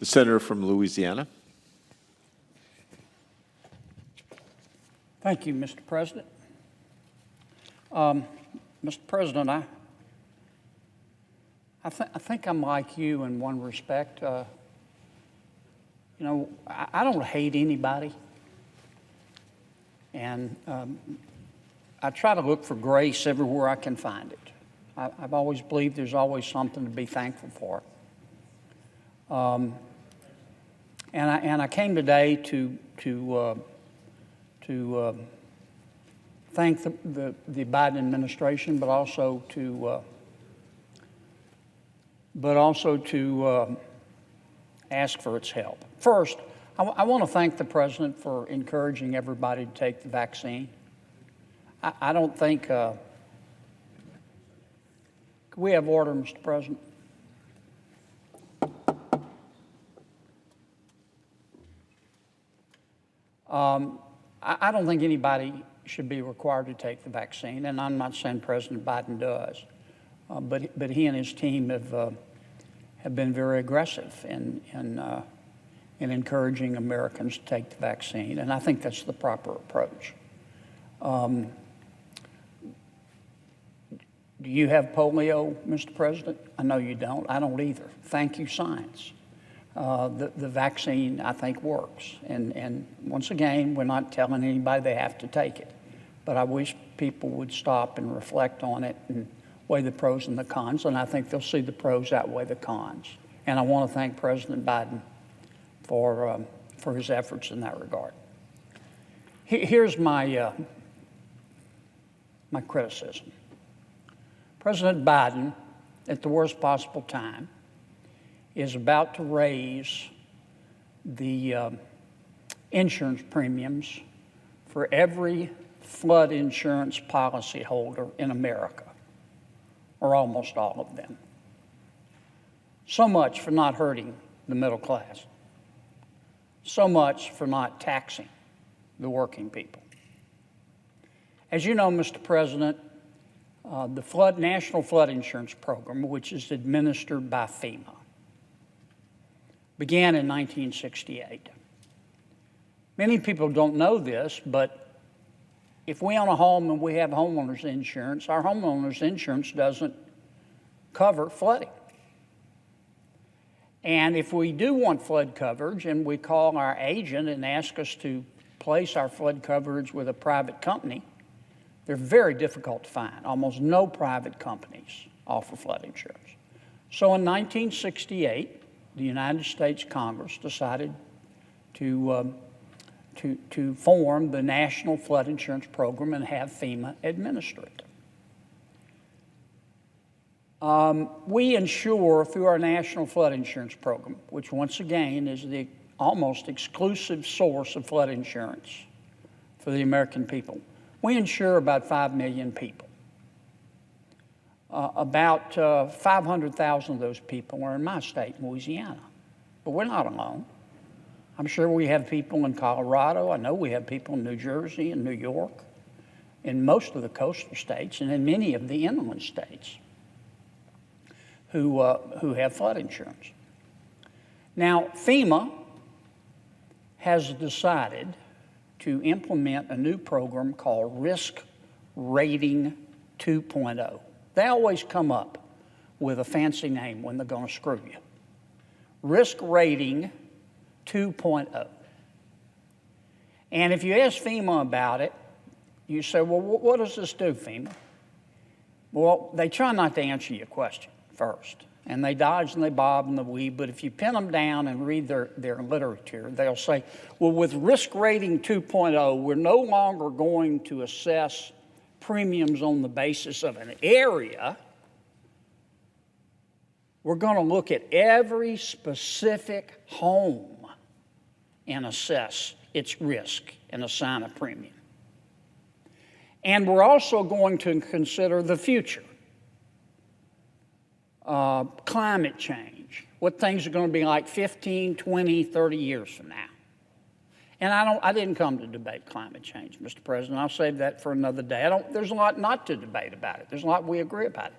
The senator from Louisiana. Thank you, Mr. President. Mr. President, I think I'm like you in one respect. You know, I don't hate anybody, and I try to look for grace everywhere I can find it. I've always believed there's always something to be thankful for. And I came today to thank the Biden administration, but also to ask for its help. First, I want to thank the President for encouraging everybody to take the vaccine. I don't think, can we have order, Mr. President? I don't think anybody should be required to take the vaccine, and I'm not saying President Biden does, but he and his team have been very aggressive in encouraging Americans to take the vaccine, and I think that's the proper approach. Do you have polio, Mr. President? I know you don't. I don't either. Thank you, science. The vaccine, I think, works. And once again, we're not telling anybody they have to take it. But I wish people would stop and reflect on it and weigh the pros and the cons. And I think they'll see the pros outweigh the cons. And I want to thank President Biden for his efforts in that regard. Here's my criticism. President Biden, at the worst possible time, is about to raise the insurance premiums for every flood insurance policyholder in America, or almost all of them. So much for not hurting the middle class. So much for not taxing the working people. As you know, Mr. President, the National Flood Insurance Program, which is administered by FEMA, began in 1968. Many people don't know this, but if we own a home and we have homeowners insurance, our homeowners insurance doesn't cover flooding. And if we do want flood coverage and we call our agent and ask us to place our flood coverage with a private company, they're very difficult to find. Almost no private companies offer flood insurance. So in 1968, the United States Congress decided to form the National Flood Insurance Program and have FEMA administer it. We insure through our National Flood Insurance Program, which once again is the almost exclusive source of flood insurance for the American people. We insure about 5 million people. About 500,000 of those people are in my state, Louisiana. But we're not alone. I'm sure we have people in Colorado. I know we have people in New Jersey and New York, in most of the coastal states, and in many of the inland states who have flood insurance. Now, FEMA has decided to implement a new program called Risk Rating 2.0. They always come up with a fancy name when they're going to screw you. Risk Rating 2.0. And if you ask FEMA about it, you say, well, what does this do, FEMA? Well, they try not to answer your question first. And they dodge and they bob and they weave, but if you pin them down and read their literature, they'll say, well, with Risk Rating 2.0, we're no longer going to assess premiums on the basis of an area. We're going to look at every specific home and assess its risk and assign a premium. And we're also going to consider the future. Climate change, what things are going to be like 15, 20, 30 years from now. And I didn't come to debate climate change, Mr. President. I'll save that for another day. There's a lot not to debate about it. There's a lot we agree about it.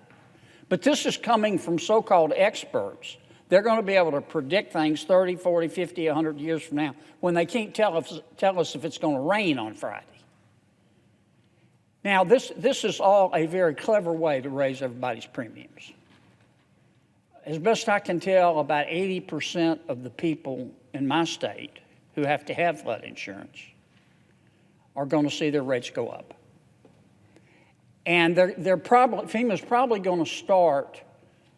But this is coming from so-called experts They're going to be able to predict things 30, 40, 50, 100 years from now when they can't tell us if it's going to rain on Friday. Now, this is all a very clever way to raise everybody's premiums. As best I can tell, about 80% of the people in my state who have to have flood insurance are going to see their rates go up. And FEMA's probably going to start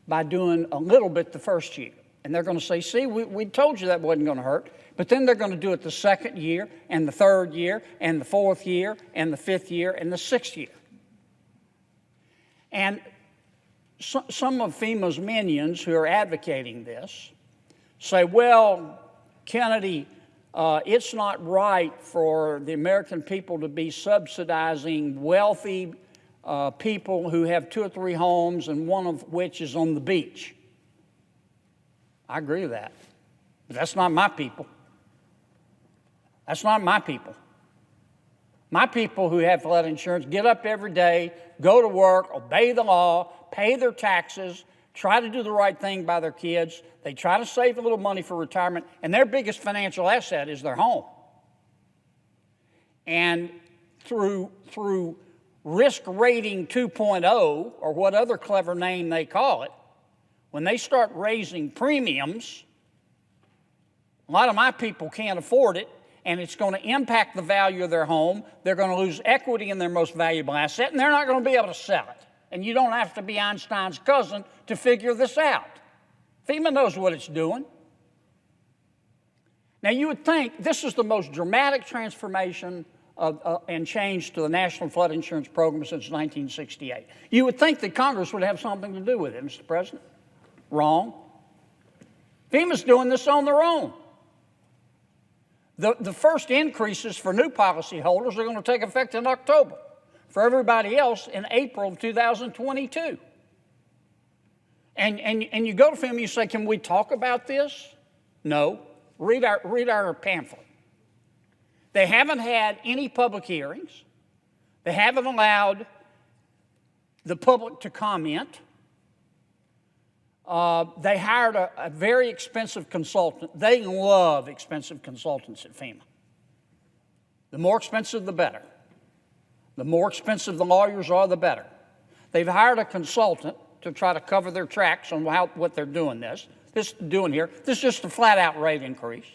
by doing a little bit the first year. And they're going to say, see, we told you that wasn't going to hurt. But then they're going to do it the second year, and the third year, and the fourth year, and the fifth year, and the sixth year. And some of FEMA's minions who are advocating this say, well, Kennedy, it's not right for the American people to be subsidizing wealthy people who have 2 or 3 homes and one of which is on the beach. I agree with that. But that's not my people. That's not my people. My people who have flood insurance get up every day, go to work, obey the law, pay their taxes, try to do the right thing by their kids. They try to save a little money for retirement, and their biggest financial asset is their home. And through Risk Rating 2.0, or what other clever name they call it, when they start raising premiums, a lot of my people can't afford it, and it's going to impact the value of their home. They're going to lose equity in their most valuable asset, and they're not going to be able to sell it. And you don't have to be Einstein's cousin to figure this out. FEMA knows what it's doing. Now, you would think this is the most dramatic transformation and change to the National Flood Insurance Program since 1968. You would think that Congress would have something to do with it, Mr. President. Wrong. FEMA's doing this on their own. The first increases for new policyholders are going to take effect in October. For everybody else, in April of 2022. And you go to FEMA and you say, can we talk about this? No. Read our pamphlet. They haven't had any public hearings. They haven't allowed the public to comment. They hired a very expensive consultant. They love expensive consultants at FEMA. The more expensive, the better. The more expensive the lawyers are, the better. They've hired a consultant to try to cover their tracks on what they're doing here. This is just a flat-out rate increase.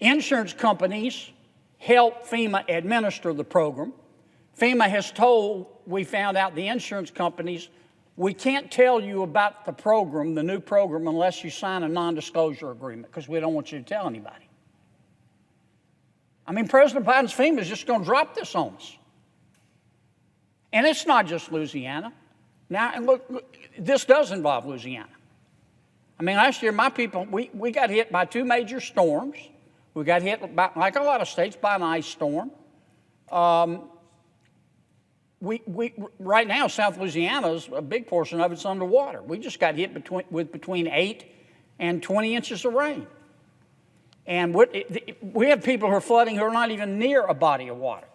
Insurance companies help FEMA administer the program. FEMA has told, we found out, the insurance companies, we can't tell you about the program, the new program, unless you sign a non-disclosure agreement, because we don't want you to tell anybody. I mean, President Biden's FEMA is just going to drop this on us. And it's not just Louisiana. Now, and look, this does involve Louisiana. I mean, last year, my people, we got hit by 2 major storms. We got hit, by, like a lot of states, by an ice storm. Right now, South Louisiana's, a big portion of it's underwater. We just got hit with between 8 and 20 inches of rain. And we have people who are flooding who are not even near a body of water.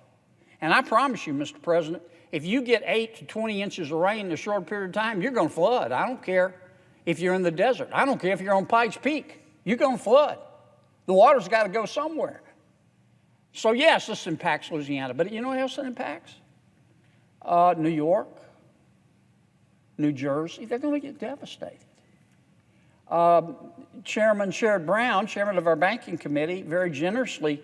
And I promise you, Mr. President, if you get 8 to 20 inches of rain in a short period of time, you're going to flood. I don't care if you're in the desert. I don't care if you're on Pikes Peak. You're going to flood. The water's got to go somewhere. So, yes, this impacts Louisiana. But you know what else it impacts? New York, New Jersey. They're going to get devastated. Chairman Sherrod Brown, chairman of our banking committee, very generously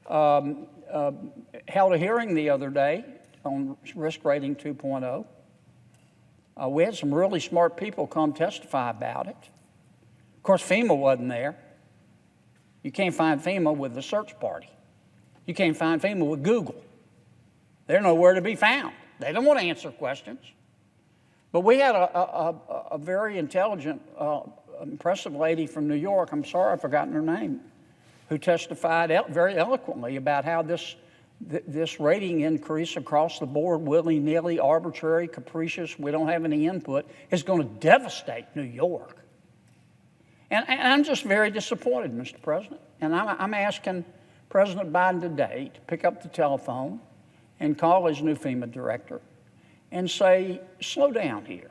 held a hearing the other day on Risk Rating 2.0. We had some really smart people come testify about it. Of course, FEMA wasn't there. You can't find FEMA with the search party. You can't find FEMA with Google. They're nowhere to be found. They don't want to answer questions. But we had a very intelligent, impressive lady from New York, I'm sorry I've forgotten her name, who testified very eloquently about how this rating increase across the board, willy-nilly, arbitrary, capricious, we don't have any input, is going to devastate New York. And I'm just very disappointed, Mr. President. And I'm asking President Biden today to pick up the telephone and call his new FEMA director and say, slow down here.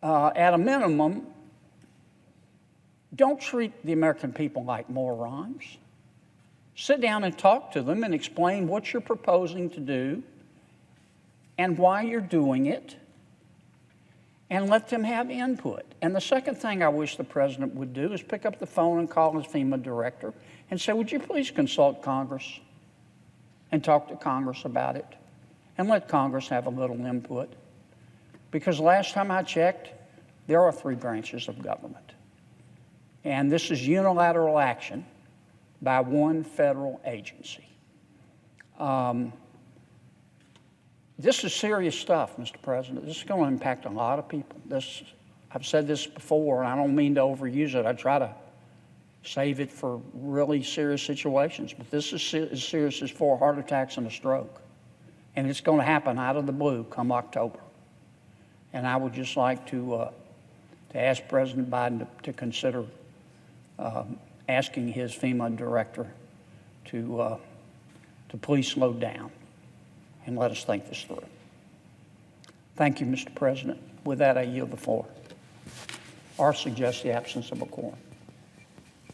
At a minimum, Don't treat the American people like morons. Sit down and talk to them and explain what you're proposing to do and why you're doing it, and let them have input. And the second thing I wish the president would do is pick up the phone and call his FEMA director and say, would you please consult Congress and talk to Congress about it and let Congress have a little input? Because last time I checked, there are 3 branches of government. And this is unilateral action by one federal agency. This is serious stuff, Mr. President. This is going to impact a lot of people. I've said this before, and I don't mean to overuse it. I try to save it for really serious situations. But this is as serious as 4 heart attacks and a stroke. And it's going to happen out of the blue come October. And I would just like to ask President Biden to consider asking his FEMA director to please slow down and let us think this through. Thank you, Mr. President. With that, I yield the floor. Or suggest the absence of a quorum.